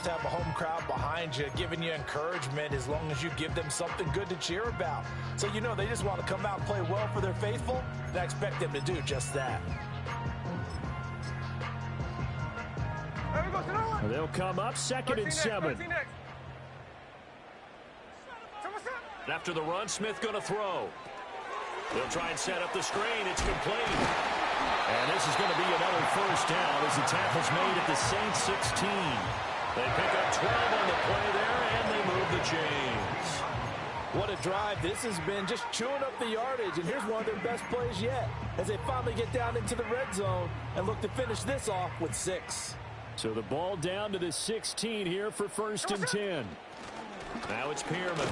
To have a home crowd behind you, giving you encouragement as long as you give them something good to cheer about. So you know they just want to come out and play well for their faithful, and I expect them to do just that. They'll come up 2nd and 7. After the run, Smith going to throw. They'll try and set up the screen. It's complete. And this is going to be another first down as the tackle's made at the Saints 16. They pick up 12 on the play there, and they move the chains. What a drive this has been, just chewing up the yardage. And here's one of their best plays yet as they finally get down into the red zone and look to finish this off with 6. So the ball down to the 16 here for 1st and 10. Now it's Pierman.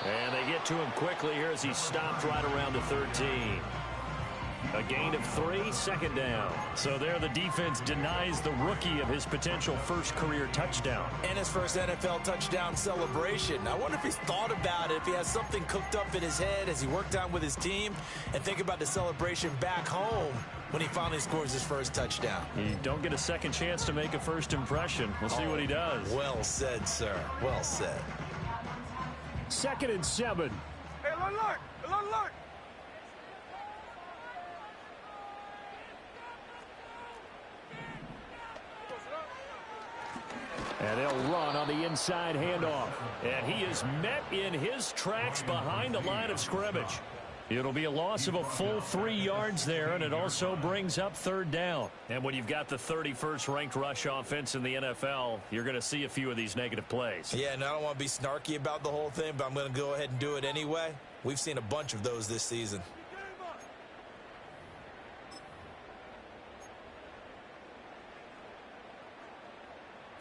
And they get to him quickly here as he stopped right around the 13. A gain of 3, 2nd down. So there the defense denies the rookie of his potential first career touchdown. And his first NFL touchdown celebration. I wonder if he's thought about it, if he has something cooked up in his head as he worked out with his team, and think about the celebration back home when he finally scores his first touchdown. You don't get a second chance to make a first impression. We'll see what he does. Well said, sir. Well said. 2nd and 7. Hey, look. And they'll run on the inside handoff. And he is met in his tracks behind the line of scrimmage. It'll be a loss of a full 3 yards there, and it also brings up 3rd down. And when you've got the 31st ranked rush offense in the NFL, you're going to see a few of these negative plays. Yeah, and I don't want to be snarky about the whole thing, but I'm going to go ahead and do it anyway. We've seen a bunch of those this season.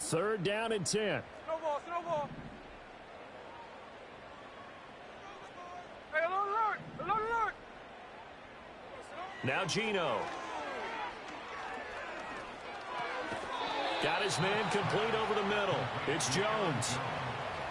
Third down and 10. Snowball. Hey, look. Now Gino. Got his man complete over the middle. It's Jones.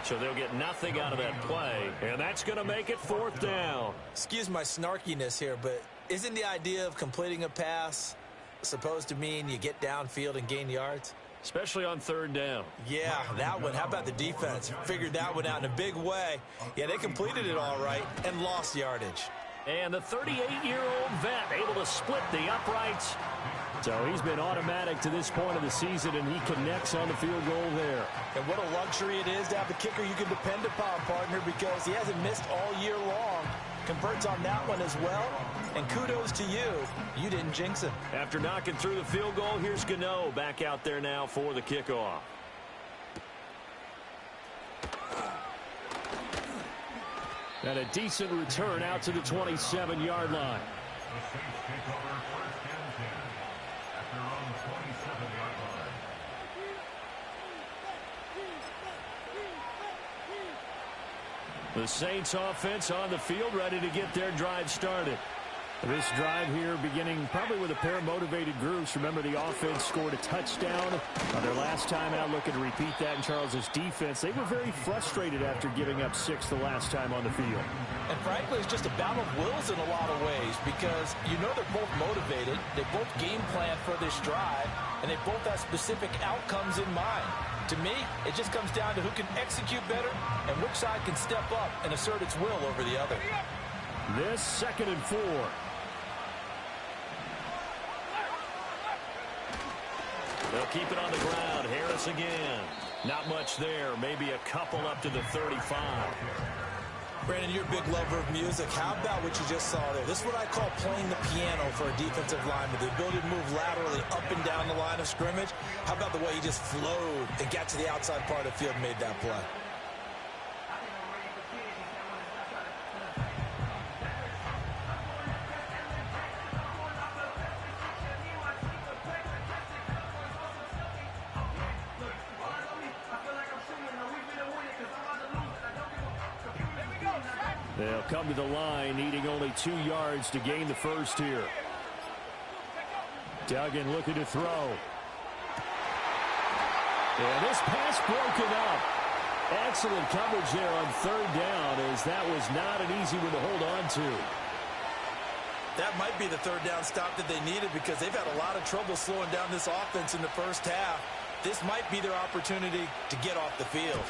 So they'll get nothing out of that play, and that's going to make it 4th down. Excuse my snarkiness here, but isn't the idea of completing a pass supposed to mean you get downfield and gain yards? Especially on 3rd down. Yeah, that one. How about the defense? Figured that one out in a big way. Yeah, they completed it all right and lost yardage. And the 38-year-old vet able to split the uprights. So he's been automatic to this point of the season, and he connects on the field goal there. And what a luxury it is to have a kicker you can depend upon, partner, because he hasn't missed all year long. Converts on that one as well, and kudos to you. You didn't jinx him. After knocking through the field goal, here's Gano back out there now for the kickoff. And a decent return out to the 27-yard line. The Saints offense on the field, ready to get their drive started. This drive here beginning probably with a pair of motivated groups. Remember, the offense scored a touchdown on their last time out, looking to repeat that in Charles's defense. They were very frustrated after giving up 6 the last time on the field. And frankly, it's just a battle of wills in a lot of ways because you know they're both motivated. They both game plan for this drive, and they both have specific outcomes in mind. To me, it just comes down to who can execute better and which side can step up and assert its will over the other. This 2nd and 4. They'll keep it on the ground. Harris again. Not much there. Maybe a couple up to the 35. Brandon, you're a big lover of music. How about what you just saw there? This is what I call playing the piano for a defensive lineman. The ability to move laterally up and down the line of scrimmage. How about the way he just flowed and got to the outside part of the field and made that play? They'll come to the line, needing only 2 yards to gain the first here. Duggan looking to throw. And this pass broken up. Excellent coverage there on 3rd down, as that was not an easy one to hold on to. That might be the 3rd down stop that they needed because they've had a lot of trouble slowing down this offense in the first half. This might be their opportunity to get off the field.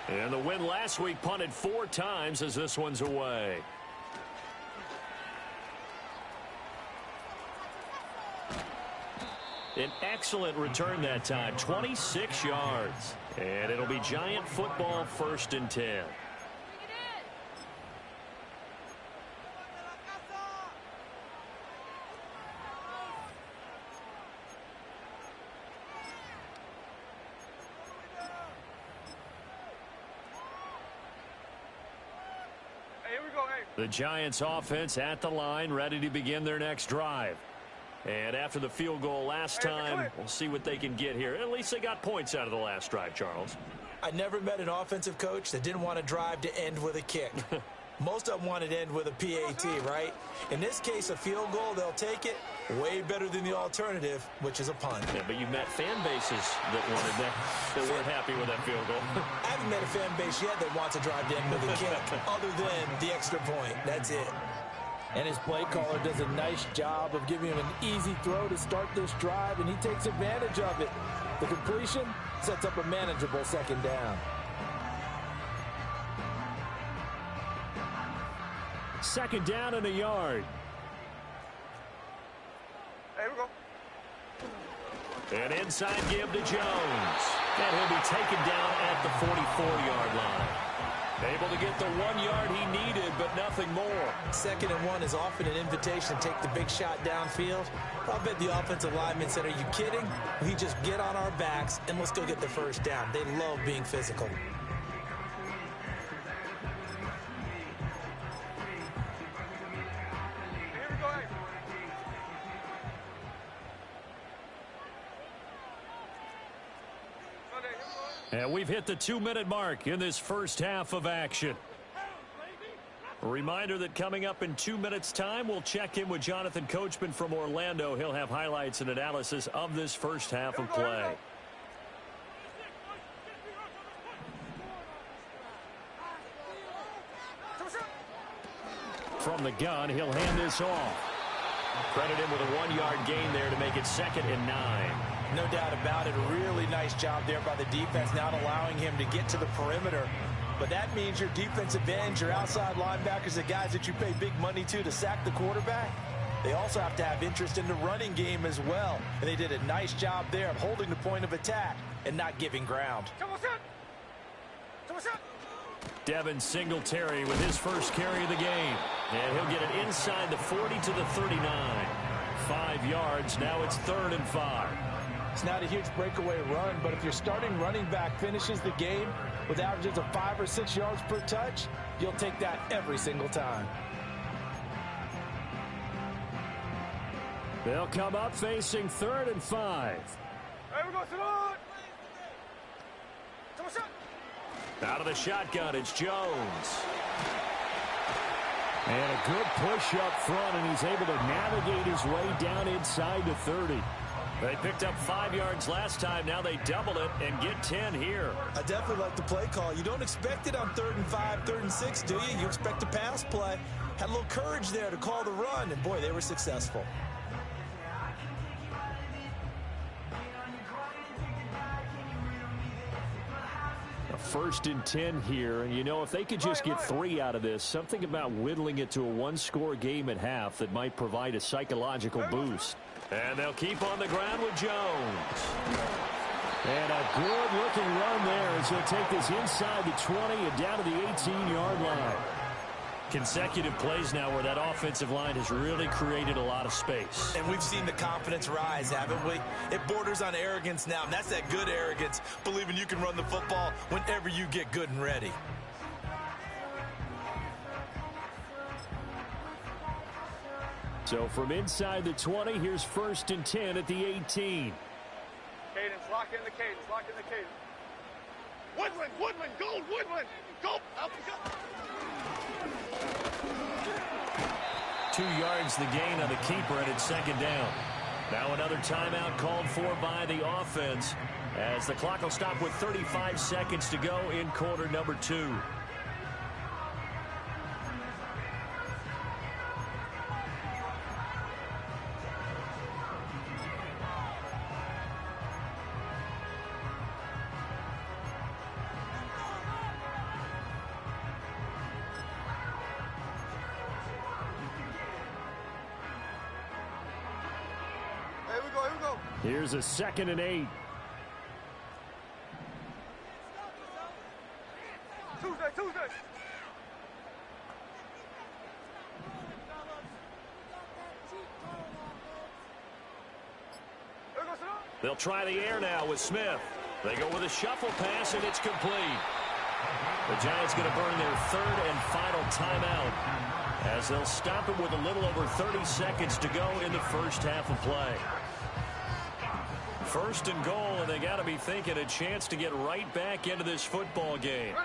And the win last week punted 4 times as this one's away. An excellent return that time, 26 yards. And it'll be Giant football, 1st and 10. The Giants offense at the line, ready to begin their next drive. And after the field goal last time, we'll see what they can get here. At least they got points out of the last drive, Charles. I never met an offensive coach that didn't want to drive to end with a kick. Most of them want to end with a PAT, right? In this case, a field goal, they'll take it. Way better than the alternative, which is a punt. Yeah, but you've met fan bases that wanted that weren't happy with that field goal. I haven't met a fan base yet that wants to drive to end with a kick, other than the extra point. That's it. And his play caller does a nice job of giving him an easy throw to start this drive, and he takes advantage of it. The completion sets up a manageable 2nd down. 2nd down and a yard. Here we go. An inside give to Jones. And he'll be taken down at the 44-yard line. Able to get the 1 yard he needed, but nothing more. 2nd and 1 is often an invitation to take the big shot downfield. I'll bet the offensive lineman said, are you kidding? We just get on our backs and let's go get the 1st down. They love being physical. And we've hit the 2-minute mark in this first half of action. A reminder that coming up in 2 minutes' time, we'll check in with Jonathan Coachman from Orlando. He'll have highlights and analysis of this first half of play. From the gun, he'll hand this off. Credit him with a 1 yard gain there to make it 2nd and 9. No doubt about it. A really nice job there by the defense, not allowing him to get to the perimeter. But that means your defensive ends, your outside linebackers, the guys that you pay big money to sack the quarterback, they also have to have interest in the running game as well. And they did a nice job there of holding the point of attack and not giving ground. Devin Singletary with his first carry of the game. And he'll get it inside the 40 to the 39. 5 yards. Now it's 3rd and 5. It's not a huge breakaway run, but if your starting running back finishes the game with averages of 5 or 6 yards per touch, you'll take that every single time. They'll come up facing 3rd and 5. Here we go, Salute! Out of the shotgun, it's Jones. And a good push up front, and he's able to navigate his way down inside the 30. They picked up 5 yards last time. Now they double it and get 10 here. I definitely like the play call. You don't expect it on 3rd and 5, 3rd and 6, do you? You expect a pass play. Had a little courage there to call the run, and boy, they were successful. A 1st and 10 here, and you know, if they could just get 3 out of this, something about whittling it to a 1-score game at half that might provide a psychological boost. And they'll keep on the ground with Jones. And a good-looking run there as he'll take this inside the 20 and down to the 18-yard line. Consecutive plays now where that offensive line has really created a lot of space. And we've seen the confidence rise, haven't we? It borders on arrogance now, and that's that good arrogance, believing you can run the football whenever you get good and ready. So from inside the 20, here's 1st and 10 at the 18. Cadence, lock in the cadence, lock in the cadence. Woodland, Woodland, gold, Woodland, go, up and go. 2 yards the gain on the keeper, and it's 2nd down. Now another timeout called for by the offense as the clock will stop with 35 seconds to go in quarter number 2. Here's a 2nd and 8. Tuesday. They'll try the air now with Smith. They go with a shuffle pass, and it's complete. The Giants going to burn their 3rd and final timeout as they'll stop it with a little over 30 seconds to go in the first half of play. 1st and goal, and they got to be thinking a chance to get right back into this football game.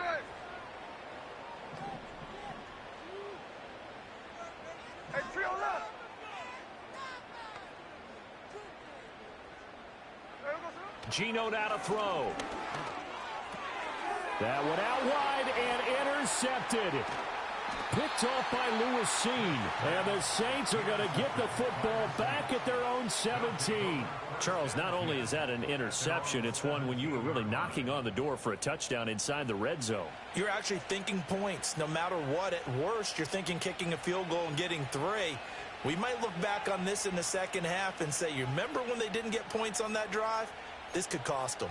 Hey, trio left. Geno now to throw. That one out wide and intercepted. Picked off by Lewis Seen. And the Saints are going to get the football back at their own 17. Charles, not only is that an interception, it's one when you were really knocking on the door for a touchdown inside the red zone. You're actually thinking points. No matter what, at worst, you're thinking kicking a field goal and getting 3. We might look back on this in the second half and say, you remember when they didn't get points on that drive? This could cost them.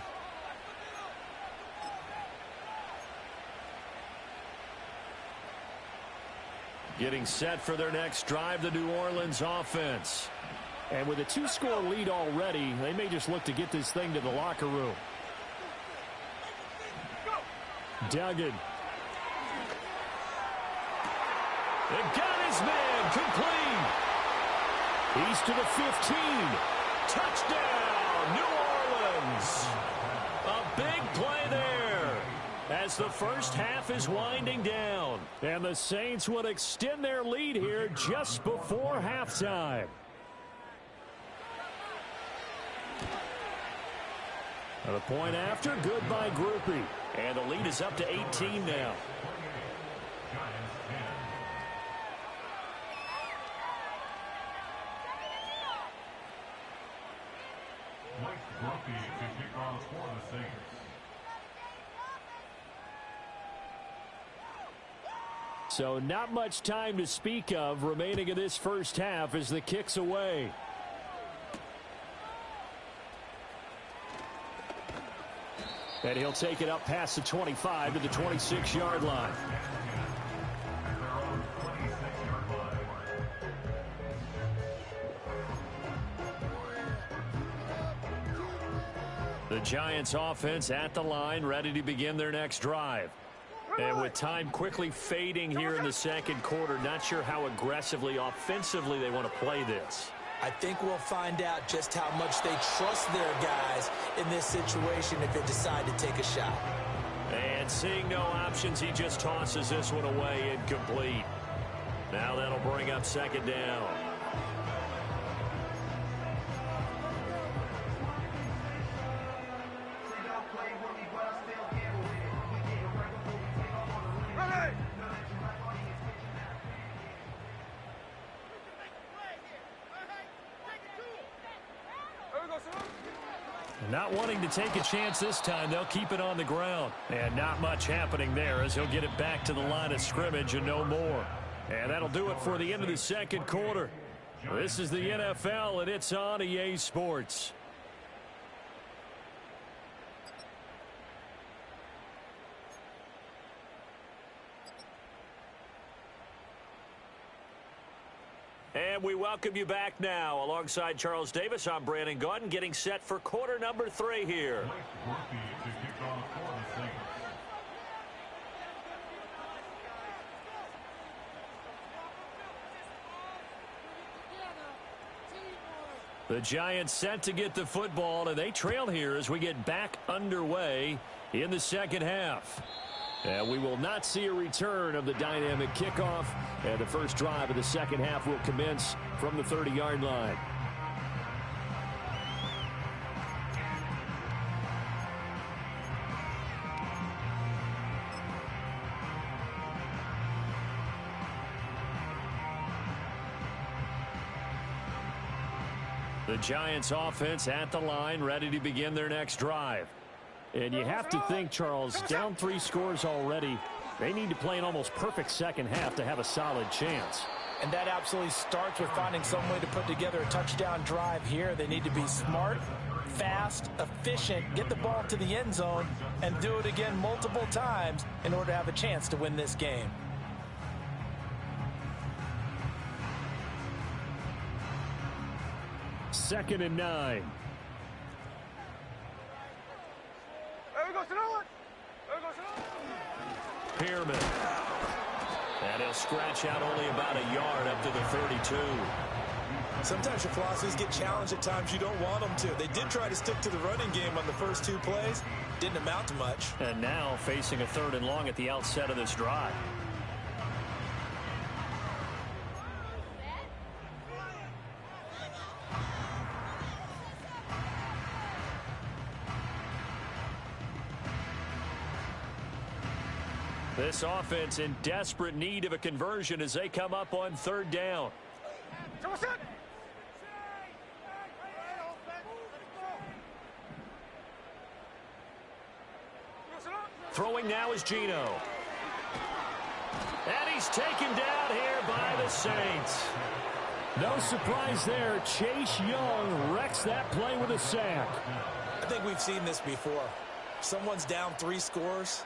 Getting set for their next drive, the New Orleans offense. And with a 2-score lead already, they may just look to get this thing to the locker room. Duggan. They got his man complete. He's to the 15. Touchdown, New Orleans. A big play there as the first half is winding down. And the Saints would extend their lead here just before halftime. The point after, good by Groupie. And the lead is up to 18 now. So not much time to speak of remaining in this first half as the kick's away. And he'll take it up past the 25 to the 26-yard line. The Giants offense at the line, ready to begin their next drive. And with time quickly fading here in the second quarter, not sure how aggressively, offensively they want to play this. I think we'll find out just how much they trust their guys in this situation if they decide to take a shot. And seeing no options, he just tosses this one away incomplete. Now that'll bring up 2nd down. Not wanting to take a chance this time, they'll keep it on the ground. And not much happening there as he'll get it back to the line of scrimmage and no more. And that'll do it for the end of the second quarter. This is the NFL, and it's on EA Sports. And we welcome you back now. Alongside Charles Davis, I'm Brandon Gaudin, getting set for quarter number 3 here. The Giants set to get the football, and they trail here as we get back underway in the second half. And we will not see a return of the dynamic kickoff, and the first drive of the second half will commence from the 30-yard line. The Giants offense at the line, ready to begin their next drive. And you have to think, Charles, down 3 scores already. They need to play an almost perfect second half to have a solid chance. And that absolutely starts with finding some way to put together a touchdown drive here. They need to be smart, fast, efficient, get the ball to the end zone, and do it again multiple times in order to have a chance to win this game. Second and 9. There we go, Sonoma. There we go, Sonoma. Pearman. And he'll scratch out only about a yard up to the 32. Sometimes your philosophies get challenged at times you don't want them to. They did try to stick to the running game on the first 2 plays. Didn't amount to much. And now facing a 3rd and long at the outset of this drive. This offense in desperate need of a conversion as they come up on 3rd down. Throwing now is Geno. And he's taken down here by the Saints. No surprise there. Chase Young wrecks that play with a sack. I think we've seen this before. Someone's down 3 scores.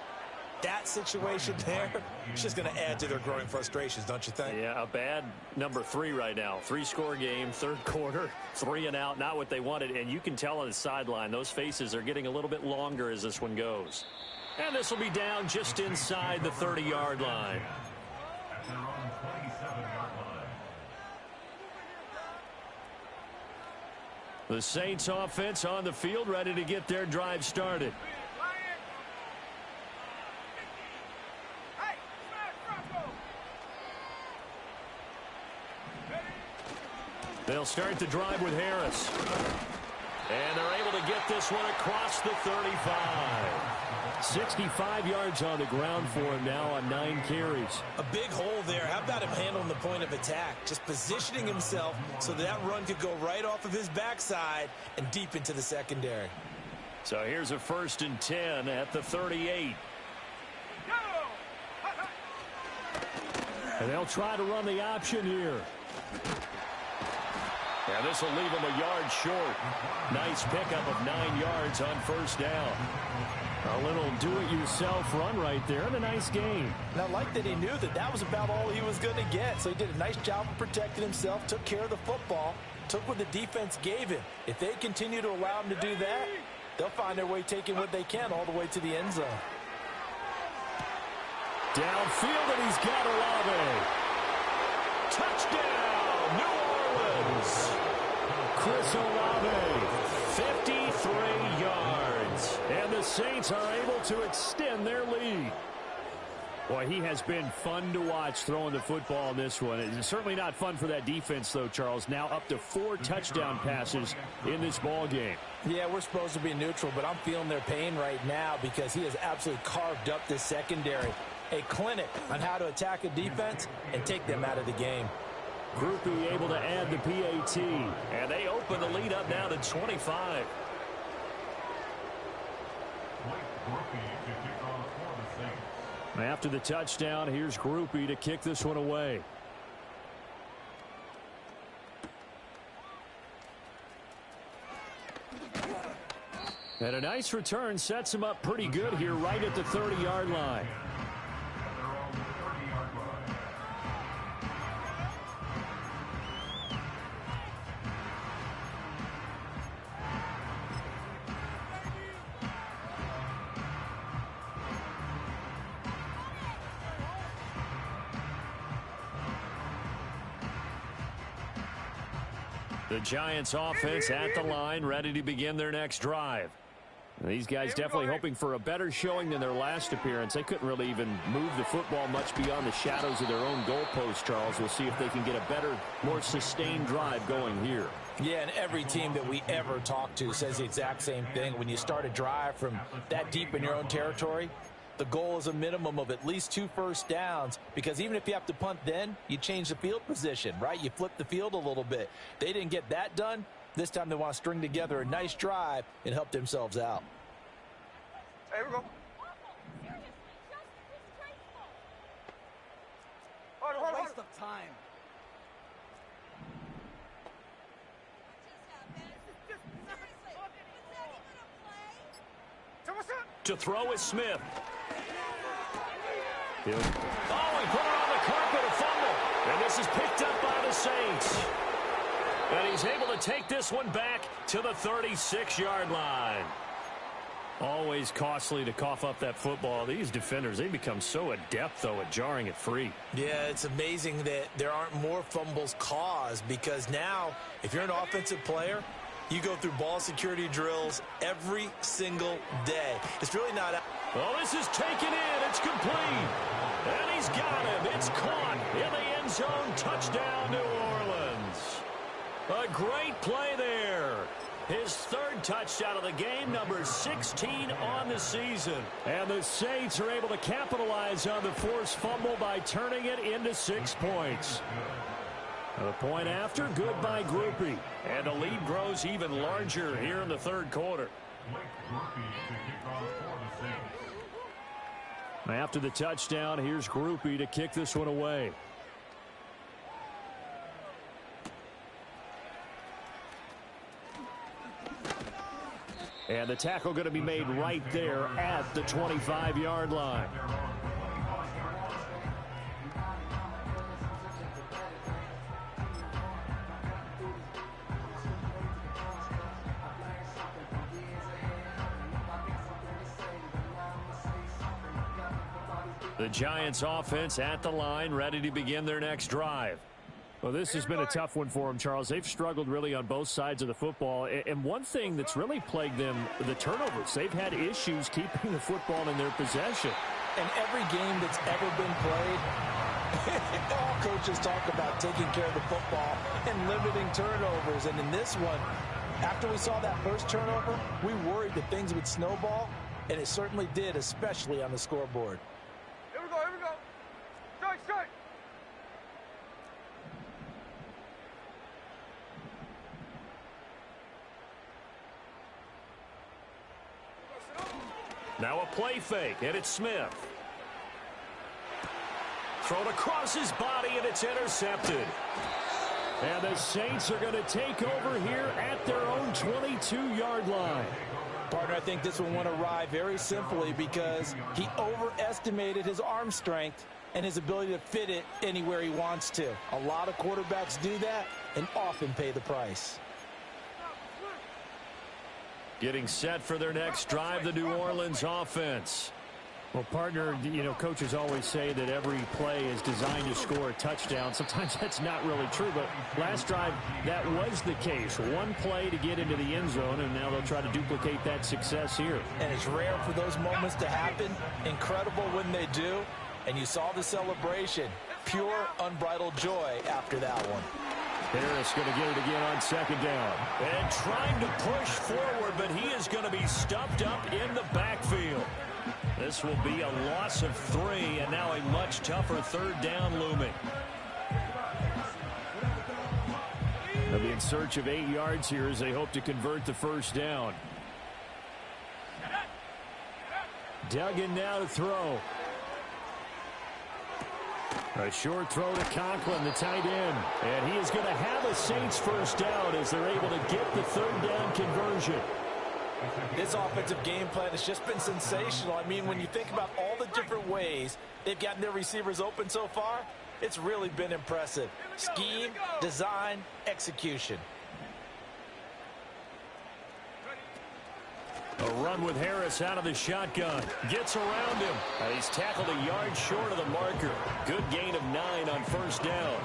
That situation there, it's just going to add to their growing frustrations, don't you think? Yeah, a bad number 3 right now. 3-score game, 3rd quarter, 3 and out, not what they wanted. And you can tell on the sideline, those faces are getting a little bit longer as this one goes. And this will be down just inside the 30-yard line. The Saints offense on the field, ready to get their drive started. They'll start the drive with Harris. And they're able to get this one across the 35. 65 yards on the ground for him now on 9 carries. A big hole there. How about him handling the point of attack? Just positioning himself so that run could go right off of his backside and deep into the secondary. So here's a 1st and 10 at the 38. And they'll try to run the option here. And this will leave him a yard short. Nice pickup of 9 yards on 1st down. A little do-it-yourself run right there and a nice game. And I like that he knew that that was about all he was going to get. So he did a nice job of protecting himself, took care of the football, took what the defense gave him. If they continue to allow him to do that, they'll find their way taking what they can all the way to the end zone. Downfield, and he's got Olave. Touchdown, New Orleans. Chris Olave, 53 yards. and the Saints are able to extend their lead. Boy, he has been fun to watch throwing the football in this one. It's certainly not fun for that defense, though, Charles. Now up to 4 touchdown passes in this ball game. Yeah, we're supposed to be neutral, but I'm feeling their pain right now because he has absolutely carved up this secondary. A clinic on how to attack a defense and take them out of the game. Groupie able to add the PAT. And they open the lead up now to 25. After the touchdown, here's Groupie to kick this one away. And a nice return sets him up pretty good here right at the 30-yard line. The Giants offense at the line, ready to begin their next drive. These guys definitely hoping for a better showing than their last appearance. They couldn't really even move the football much beyond the shadows of their own goalpost, Charles. We'll see if they can get a better, more sustained drive going here. Yeah, and every team that we ever talk to says the exact same thing. When you start a drive from that deep in your own territory, the goal is a minimum of at least 2 first downs, because even if you have to punt then, you change the field position, right? You flip the field a little bit. They didn't get that done. This time they want to string together a nice drive and help themselves out. Hey, here we go. Hold on. Waste of time. to throw is Smith. Oh, he put it on the carpet, a fumble. And this is picked up by the Saints. And he's able to take this one back to the 36-yard line. Always costly to cough up that football. These defenders, they become so adept, though, at jarring it free. Yeah, it's amazing that there aren't more fumbles caused, because now, if you're an offensive player, you go through ball security drills every single day. It's really not... Well, this is taken in. It's complete. And he's got him. It's caught in the end zone. Touchdown, New Orleans. A great play there. His third touchdown of the game, number 16 on the season. And the Saints are able to capitalize on the forced fumble by turning it into 6 points. A point after, good by Groupie. And the lead grows even larger here in the third quarter. After the touchdown, here's Groupie to kick this one away. And the tackle going to be made right there at the 25-yard line. The Giants offense at the line, ready to begin their next drive. Well, this has been a tough one for them, Charles. They've struggled really on both sides of the football. And one thing that's really plagued them, the turnovers. They've had issues keeping the football in their possession. And every game that's ever been played, all coaches talk about taking care of the football and limiting turnovers. And in this one, after we saw that first turnover, we worried that things would snowball, and it certainly did, especially on the scoreboard. Here we go, here we go. Strike, strike. Now a play fake, and it's Smith. Thrown across his body, and it's intercepted. And the Saints are going to take over here at their own 22-yard line. Partner, I think this one went awry very simply because he overestimated his arm strength and his ability to fit it anywhere he wants to. A lot of quarterbacks do that and often pay the price. Getting set for their next drive, the New Orleans offense. Well, partner, you know, coaches always say that every play is designed to score a touchdown. Sometimes that's not really true, but last drive, that was the case. One play to get into the end zone, and now they'll try to duplicate that success here. And it's rare for those moments to happen. Incredible when they do. And you saw the celebration. Pure, unbridled joy after that one. Harris going to get it again on second down. And trying to push forward, but he is going to be stuffed up in the backfield. This will be a loss of 3, and now a much tougher third down looming. They'll be in search of 8 yards here as they hope to convert the first down. Duggan now to throw. A short throw to Conklin, the tight end. And he is going to have a Saints first down as they're able to get the third down conversion. This offensive game plan has just been sensational. I mean, when you think about all the different ways they've gotten their receivers open so far, it's really been impressive. Scheme, design, execution. A run with Harris out of the shotgun. Gets around him. He's tackled a yard short of the marker. Good gain of 9 on first down.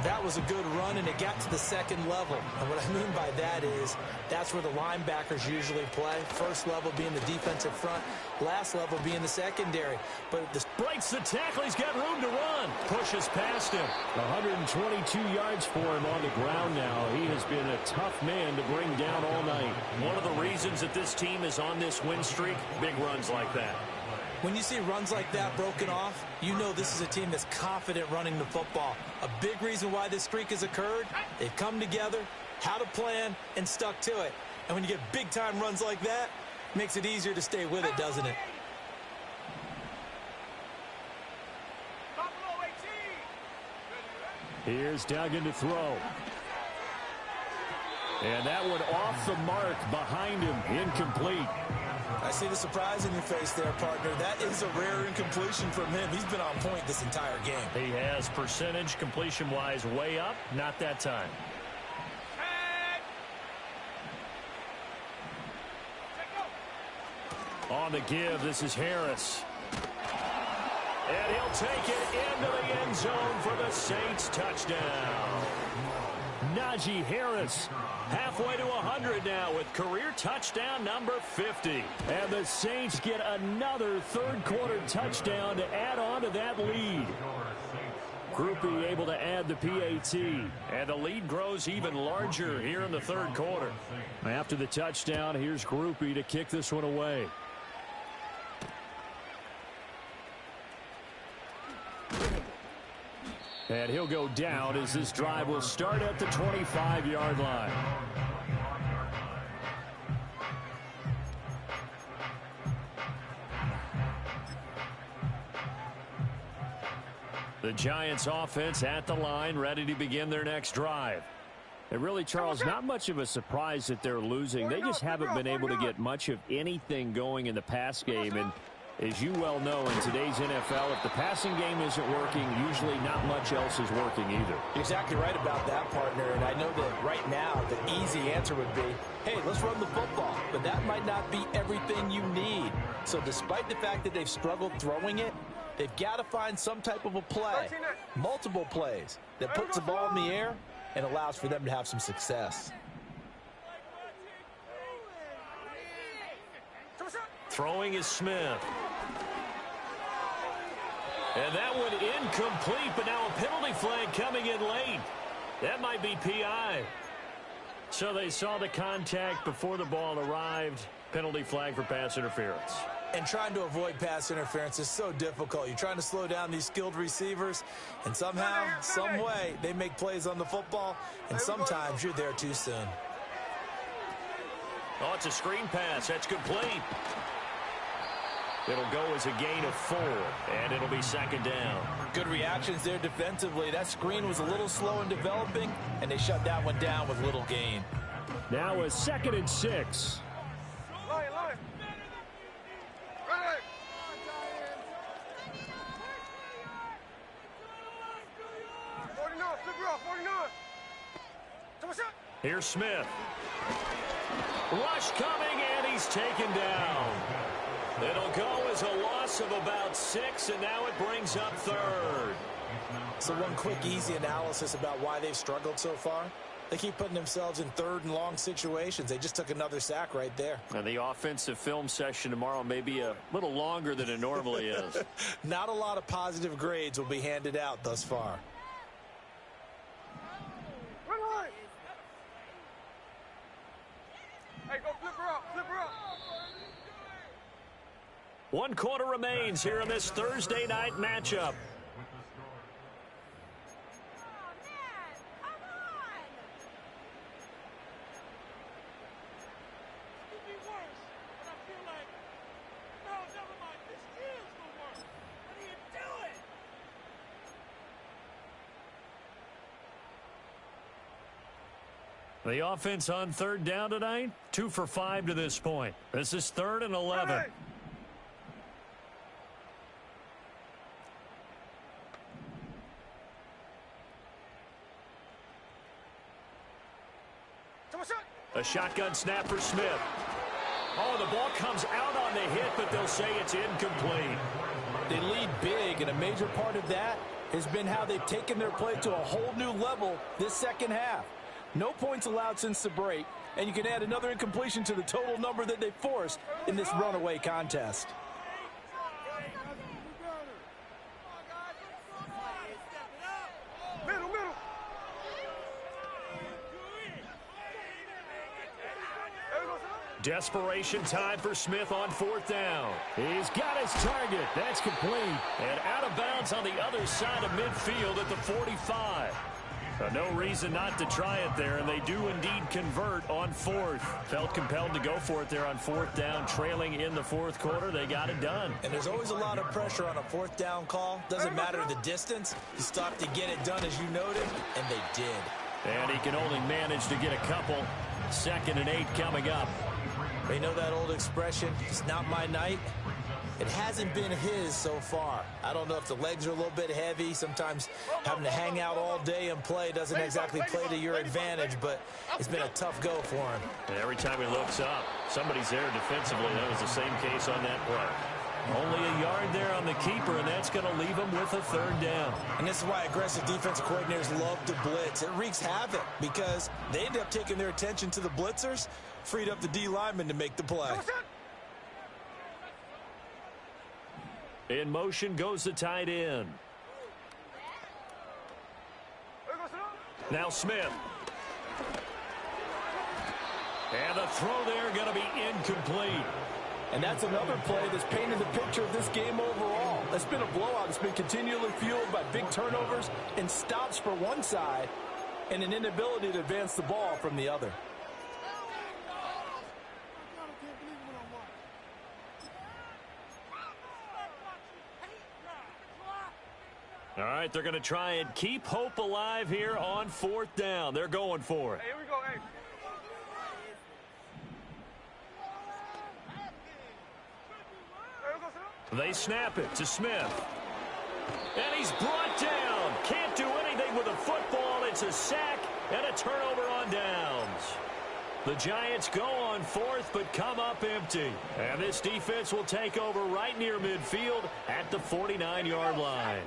That was a good run, and it got to the second level. And what I mean by that is that's where the linebackers usually play. First level being the defensive front, last level being the secondary. But this breaks the tackle. He's got room to run. Pushes past him. 122 yards for him on the ground now. He has been a tough man to bring down all night. One of the reasons that this team is on this win streak, big runs like that. When you see runs like that broken off, you know this is a team that's confident running the football. A big reason why this streak has occurred, they've come together, had a plan, and stuck to it. And when you get big-time runs like that, it makes it easier to stay with it, doesn't it? Here's Duggan to throw. And that one off the mark behind him, incomplete. I see the surprise in your face there, partner. That is a rare incompletion from him. He's been on point this entire game. He has percentage completion-wise way up. Not that time. On the give, this is Harris. And he'll take it into the end zone for the Saints touchdown. Najee Harris halfway to 100 now with career touchdown number 50. And the Saints get another third-quarter touchdown to add on to that lead. Groupie able to add the PAT. And the lead grows even larger here in the third quarter. After the touchdown, here's Groupie to kick this one away. And he'll go down as this drive will start at the 25-yard line. The Giants offense at the line, ready to begin their next drive. And really, Charles, not much of a surprise that they're losing. They just haven't been able to get much of anything going in the pass game. And as you well know, in today's NFL, if the passing game isn't working, usually not much else is working either. You're exactly right about that, partner. And I know that right now the easy answer would be, hey, let's run the football. But that might not be everything you need. So despite the fact that they've struggled throwing it, they've got to find some type of a play, multiple plays, that puts the ball in the air and allows for them to have some success. Throwing is Smith. And that one incomplete, but now a penalty flag coming in late. That might be PI. So they saw the contact before the ball arrived. Penalty flag for pass interference. And trying to avoid pass interference is so difficult. You're trying to slow down these skilled receivers, and somehow, some way, they make plays on the football, and sometimes you're there too soon. Oh, it's a screen pass. That's complete. It'll go as a gain of 4, and it'll be second down. Good reactions there defensively. That screen was a little slow in developing, and they shut that one down with little gain. Now a 2nd and 6. Line. Ready. Flip her off, 49. Here's Smith. Rush coming, and he's taken down. It'll go as a loss of about 6, and now it brings up 3rd. So one quick, easy analysis about why they've struggled so far. They keep putting themselves in 3rd and long situations. They just took another sack right there. And the offensive film session tomorrow may be a little longer than it normally is. Not a lot of positive grades will be handed out thus far. Hey, go flip her up. 1 quarter remains here in this Thursday night matchup. The offense on 3rd down tonight, 2 for 5 to this point. This is 3rd and 11. A shotgun snap for Smith. Oh, the ball comes out on the hit, but they'll say it's incomplete. They lead big, and a major part of that has been how they've taken their play to a whole new level this second half. No points allowed since the break, and you can add another incompletion to the total number that they forced in this runaway contest. Middle. Desperation time for Smith on 4th down. He's got his target. That's complete. And out of bounds on the other side of midfield at the 45. No reason not to try it there, and they do indeed convert on 4th. Felt compelled to go for it there on 4th down, trailing in the 4th quarter. They got it done. And there's always a lot of pressure on a 4th down call. Doesn't matter the distance. You stop to get it done, as you noted, and they did. And he can only manage to get a couple. 2nd and 8 coming up. You know that old expression, it's not my night? It hasn't been his so far. I don't know if the legs are a little bit heavy. Sometimes having to hang out all day and play doesn't exactly play to your advantage, but it's been a tough go for him. And every time he looks up, somebody's there defensively. That was the same case on that play. Only a yard there on the keeper, and that's going to leave him with a third down. And this is why aggressive defensive coordinators love to blitz. It wreaks havoc because they end up taking their attention to the blitzers, freed up the D lineman to make the play. In motion goes the tight end. Now Smith. And the throw there going to be incomplete. And that's another play that's painted the picture of this game overall. It's been a blowout. It's been continually fueled by big turnovers and stops for one side and an inability to advance the ball from the other. All right, they're going to try and keep hope alive here on fourth down. They're going for it. Hey, here we go, hey. They snap it to Smith. And he's brought down. Can't do anything with the football. It's a sack and a turnover on downs. The Giants go on fourth but come up empty. And this defense will take over right near midfield at the 49-yard line.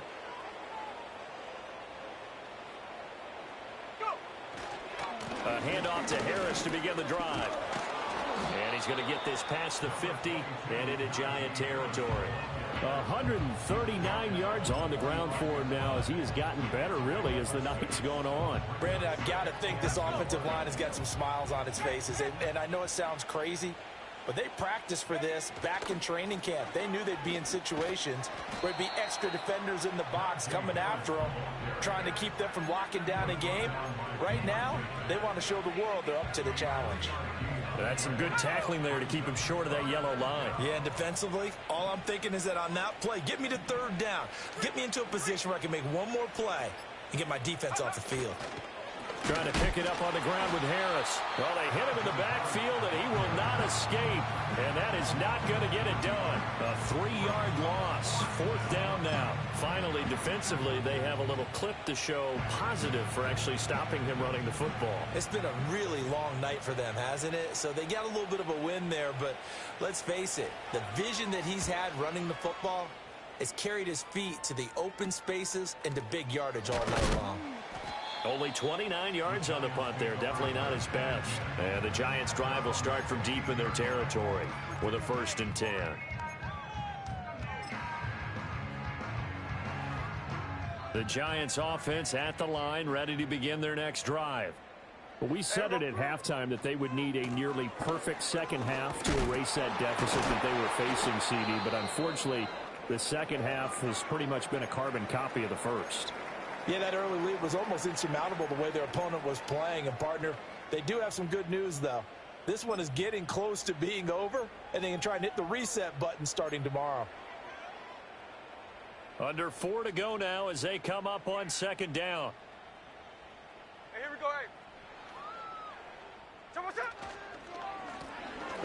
A handoff to Harris to begin the drive. And he's going to get this past the 50 and into Giant territory. 139 yards on the ground for him now as he has gotten better, really, as the night's gone on. Brandon, I've got to think this offensive line has got some smiles on its faces. And I know it sounds crazy, but they practiced for this back in training camp. They knew they'd be in situations where it'd be extra defenders in the box coming after them, trying to keep them from locking down a game. Right now, they want to show the world they're up to the challenge. That's some good tackling there to keep him short of that yellow line. Yeah, and defensively, all I'm thinking is that on that play, get me to third down. Get me into a position where I can make one more play and get my defense off the field. Trying to pick it up on the ground with Harris. Well, they hit him in the backfield, and he will not escape. And that is not going to get it done. A 3-yard loss. Fourth down now. Finally, defensively, they have a little clip to show positive for actually stopping him running the football. It's been a really long night for them, hasn't it? So they got a little bit of a win there, but let's face it, the vision that he's had running the football has carried his feet to the open spaces and to big yardage all night long. Only 29 yards on the punt there. Definitely not his best. And the Giants' drive will start from deep in their territory with a 1st and 10. The Giants' offense at the line, ready to begin their next drive. Well, we said it at halftime that they would need a nearly perfect second half to erase that deficit that they were facing, CD. But unfortunately, the second half has pretty much been a carbon copy of the first. Yeah, that early lead was almost insurmountable the way their opponent was playing. And, partner, they do have some good news, though. This one is getting close to being over, and they can try and hit the reset button starting tomorrow. Under 4 to go now as they come up on 2nd down. Hey, here we go, hey.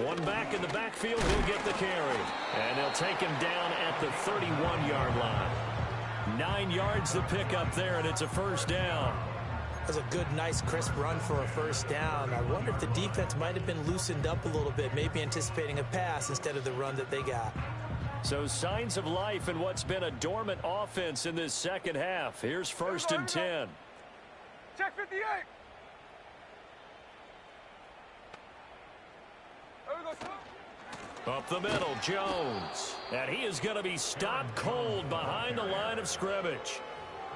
One back in the backfield, he'll get the carry. And they'll take him down at the 31-yard line. 9 yards to pick up there, and it's a 1st down. That's a good, nice, crisp run for a 1st down. I wonder if the defense might have been loosened up a little bit, maybe anticipating a pass instead of the run that they got. So signs of life in what's been a dormant offense in this second half. Here's 1st and 10. Check 58. Up the middle, Jones. And he is going to be stopped cold behind the line of scrimmage.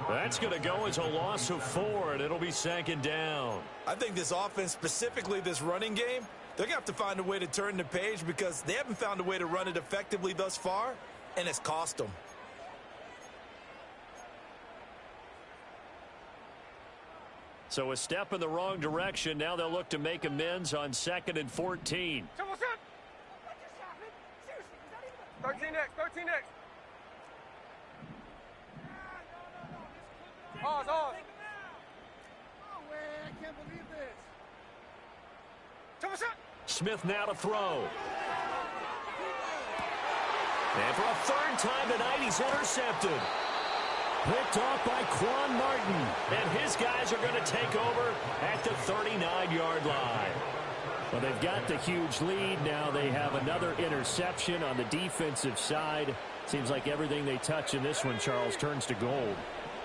That's going to go as a loss of 4, and it'll be 2nd down. I think this offense, specifically this running game, they're going to have to find a way to turn the page because they haven't found a way to run it effectively thus far, and it's cost them. So a step in the wrong direction. Now they'll look to make amends on 2nd and 14. 13 next, 13 next. Pause. Oh, man, I can't believe this. Smith now to throw. And for a third time tonight, he's intercepted. Picked off by Quan Martin. And his guys are going to take over at the 39-yard line. Well, they've got the huge lead. Now they have another interception on the defensive side. Seems like everything they touch in this one, Charles, turns to gold.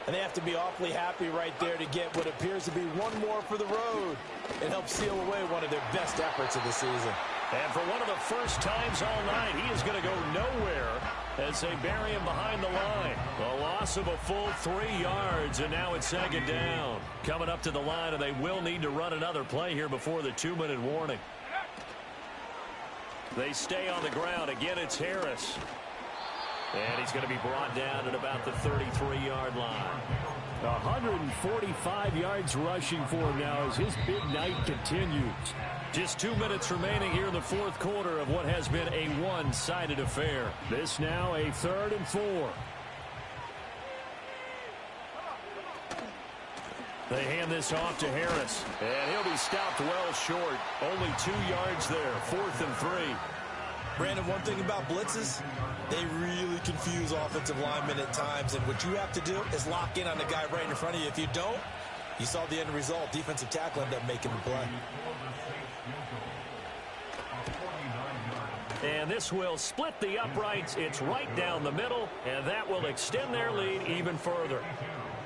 And they have to be awfully happy right there to get what appears to be one more for the road. It helps seal away one of their best efforts of the season. And for one of the first times all night, he is going to go nowhere as they bury him behind the line. A loss of a full 3 yards, and now it's second down. Coming up to the line, and they will need to run another play here before the 2-minute warning. They stay on the ground. Again, it's Harris. And he's going to be brought down at about the 33-yard line. 145 yards rushing for him now as his big night continues. Just 2 minutes remaining here in the fourth quarter of what has been a one-sided affair. This now a 3rd and 4. They hand this off to Harris. And he'll be stopped well short. Only 2 yards there. 4th and 3. Brandon, one thing about blitzes, they really confuse offensive linemen at times. And what you have to do is lock in on the guy right in front of you. If you don't, you saw the end result. Defensive tackle ended up making the play. And this will split the uprights. It's right down the middle, and that will extend their lead even further.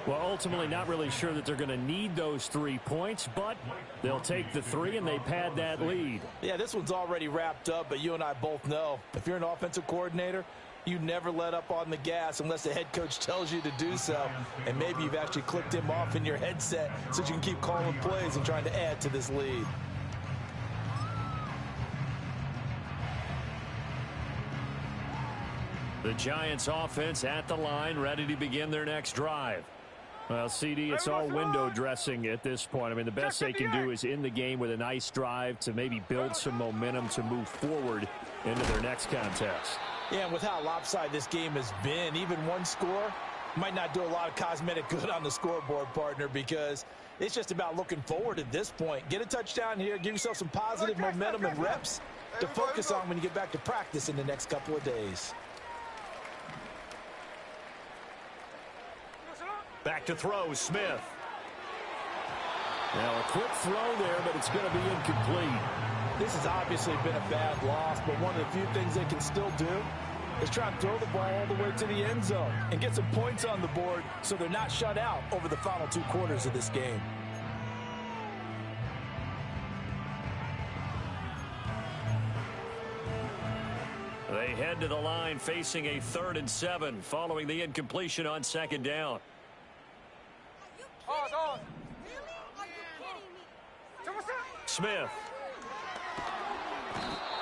Well, ultimately not really sure that they're going to need those 3 points, but they'll take the 3 and they pad that lead. Yeah, this one's already wrapped up, but you and I both know if you're an offensive coordinator, you never let up on the gas unless the head coach tells you to do so. And maybe you've actually clicked him off in your headset so you can keep calling plays and trying to add to this lead. The Giants offense at the line, ready to begin their next drive. Well, CD, it's all window dressing at this point. I mean, the best they can do is in the game with a nice drive to maybe build some momentum to move forward into their next contest. Yeah, and with how lopsided this game has been, even one score might not do a lot of cosmetic good on the scoreboard, partner, because it's just about looking forward at this point. Get a touchdown here, give yourself some positive momentum and reps to focus on when you get back to practice in the next couple of days. Back to throw, Smith. Now a quick throw there, but it's going to be incomplete. This has obviously been a bad loss, but one of the few things they can still do is try and throw the ball all the way to the end zone and get some points on the board so they're not shut out over the final 2 quarters of this game. They head to the line facing a 3rd and 7 following the incompletion on 2nd down. Smith.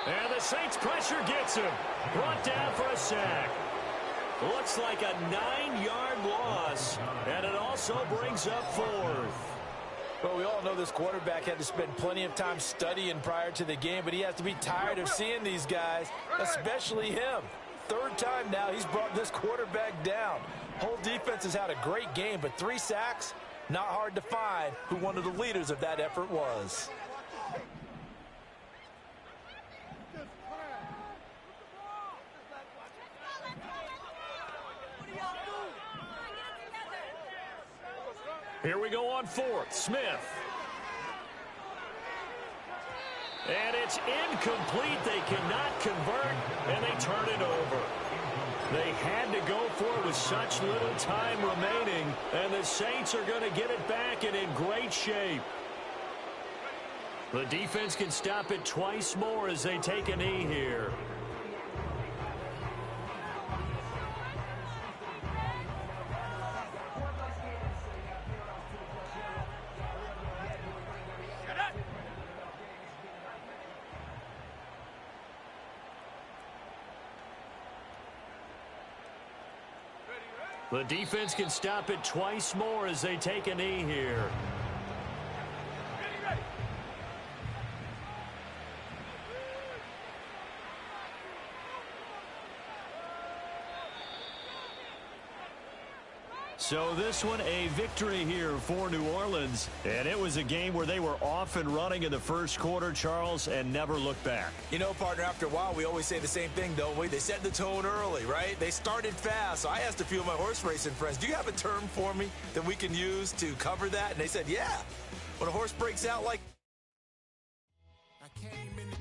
And the Saints pressure gets him. Brought down for a sack. Looks like a 9-yard loss, and it also brings up 4th. Well, we all know this quarterback had to spend plenty of time studying prior to the game, but he has to be tired of seeing these guys, especially him. 3rd time now he's brought this quarterback down. Whole defense has had a great game, but 3 sacks, not hard to find who one of the leaders of that effort was. Here we go on 4th. Smith. And it's incomplete. They cannot convert, and they turn it over. They had to go for it with such little time remaining, and the Saints are going to get it back and in great shape. The defense can stop it twice more as they take a knee here. The defense can stop it twice more as they take a knee here. So this one, a victory here for New Orleans. And it was a game where they were off and running in the first quarter, Charles, and never looked back. You know, partner, after a while, we always say the same thing, don't we? They set the tone early, right? They started fast. So I asked a few of my horse racing friends, do you have a term for me that we can use to cover that? And they said, yeah. When a horse breaks out like... I came in the